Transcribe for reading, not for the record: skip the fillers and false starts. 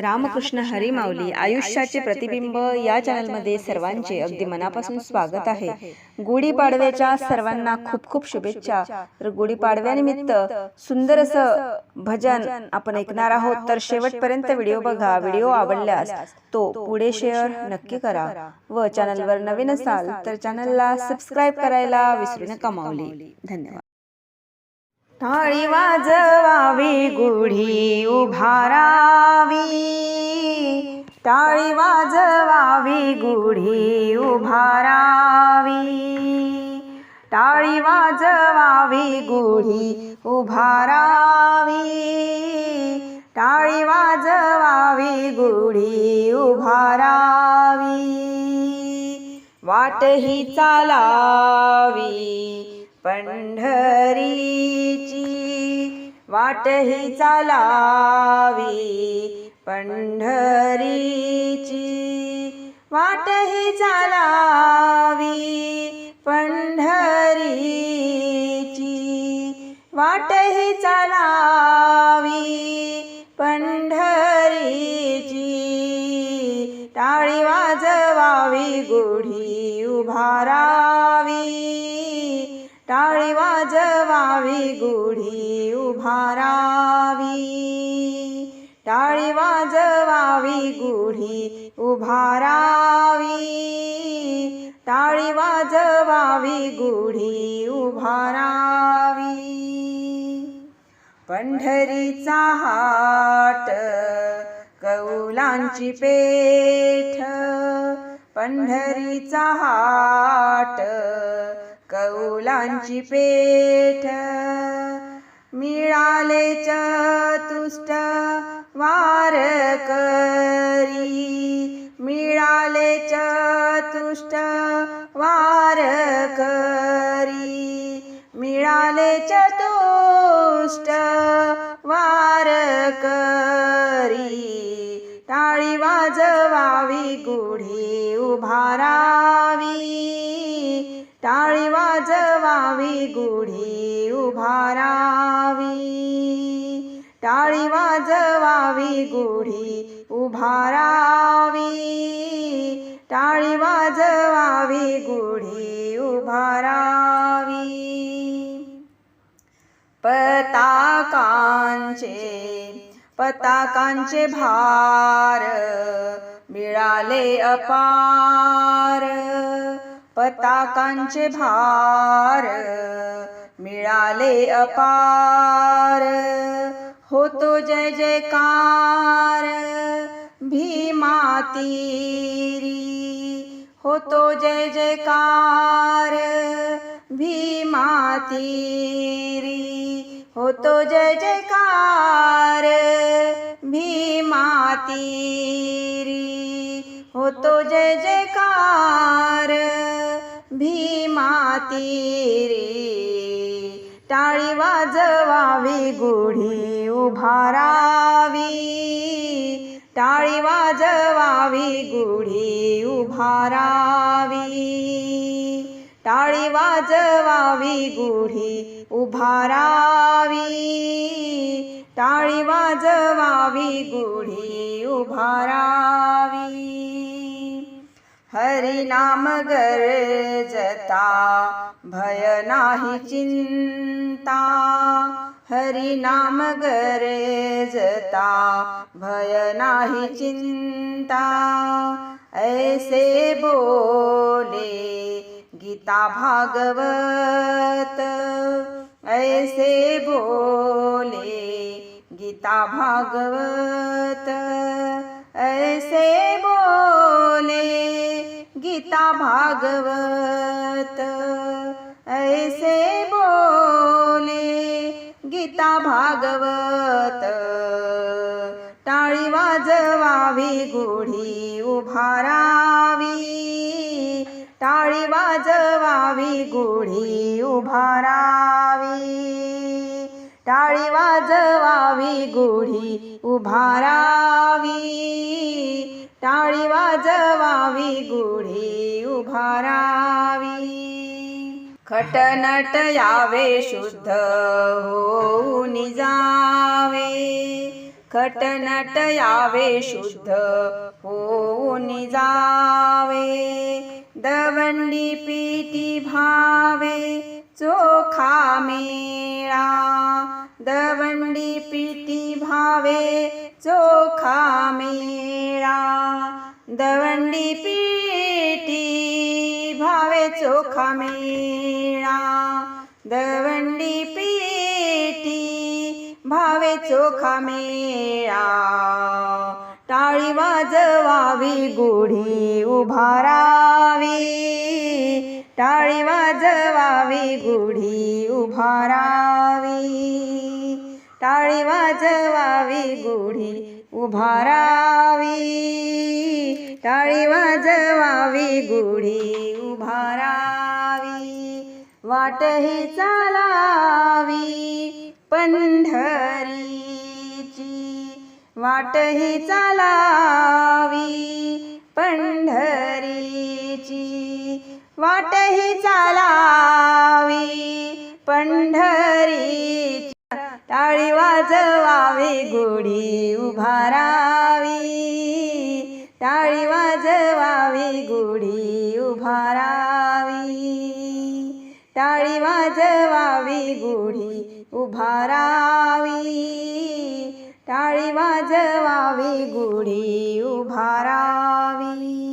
रामकृष्ण हरी माऊली आयुष्याचे प्रतिबिंब या चॅनलमध्ये सर्वांचे अगदी मनापासून स्वागत आहे। गुढीपाडव्याच्या सर्वांना खूप खूप शुभेच्छा। तर गुढीपाडव्यानिमित्त सुंदर असं भजन आपण ऐकणार आहोत, तर शेवटपर्यंत व्हिडिओ बघा। व्हिडिओ आवडल्यास तो पुढे शेअर नक्की करा व चॅनलवर नवीन असाल तर चॅनलला सबस्क्राइब करायला विसरू नका माऊली। धन्यवाद। टाळी वाजवावी गुढी उभारावी, टाळी वाजवावी गुढी उभारावी, टाळी वाजवावी गुढी उभारावी, टाळी वाजवावी गुढी उभारावी, वाट ही चालावी पंढरीची, वाट ही चालावी पंढरीची, वाट ही चालावी पंढरीची, वाट ही चालावी पंढरीची, टाळी वाजवावी गुढी उभारावी, टाळी वाजवावी गुढी उभारावी, टाळी वाजवावी गुढी उभारावी, टाळी वाजवावी गुढी उभारावी, पंढरीचा हाट कौलांची पेठ, पंढरीचा हाट कौलांची पेठ, मिळाले चतुष्ट वारकरी, मिळाले चतुष्ट वारकरी, मिळाले चतुष्ट वारकरी, टाळी वाजवावी गुढी उभारावी, टाळी वाजवावी गुढी उभारावी, टाळी वाजवावी गुढी उभारावी, टाळी वाजवावी गुढी उभारावी, पताकांचे भार मिळाले अपार, पताकांचे भार मिळाले अपार, होतो जय जयकार भीमा तीरी, होतो जय जयकार भीमा तीरी, होतो जय जयकार भीमा तीरी, होतो जय जयकार भीमा तीरी, टाळी वाजवावी गुढी उभारावी, टाळी वाजवावी गुढी उभारावी, टाळी वाजवावी गुढी उभारावी, टाळी वाजवावी गुढी उभारावी, हरिनाम गरजता भय नाही चिंता, हरिनाम गरजता भय नाही चिंता, ऐसे बोले गीता भागवत, ऐसे बोले गीता भागवत, ऐसे बोले गीता भागवत, ऐसे बोले गीता भागवत, टाळी वाजवावी गुढी उभारावी, टाळी वाजवावी गुढी उभारावी, टाळी वाजवावी गुढी उभारावी, टाळी वाजवावी गुढी उभारावी, खटनट यावे शुद्ध होऊन जावे, खटनट यावे शुद्ध होऊन जावे, दवंडी पीठी भावे चोखा मेळा, दवंडी पीठी भावे चोखा मेळा, दवंडी पीठी भावे चोखा मेळा, दवंडी पीठी भावे चोखा मेळा, टाळी वाजवावी गुढी उभारावी, टाळी वाजवावी गुढी उभारावी, टाळी वाजवावी गुढी उभारावी, टाळी वाजवावी गुढी उभारावी, वाटही चालावी पंढरीची, वाटही चालावी पंढरीची, वाटही चालावी पंढरीची, टाळी वाजवावी गुढी उभारावी, टाळी वाजवावी गुढी उभारावी, टाळी वाजवावी गुढी उभारावी, टाळी वाजवावी गुढी उभारावी.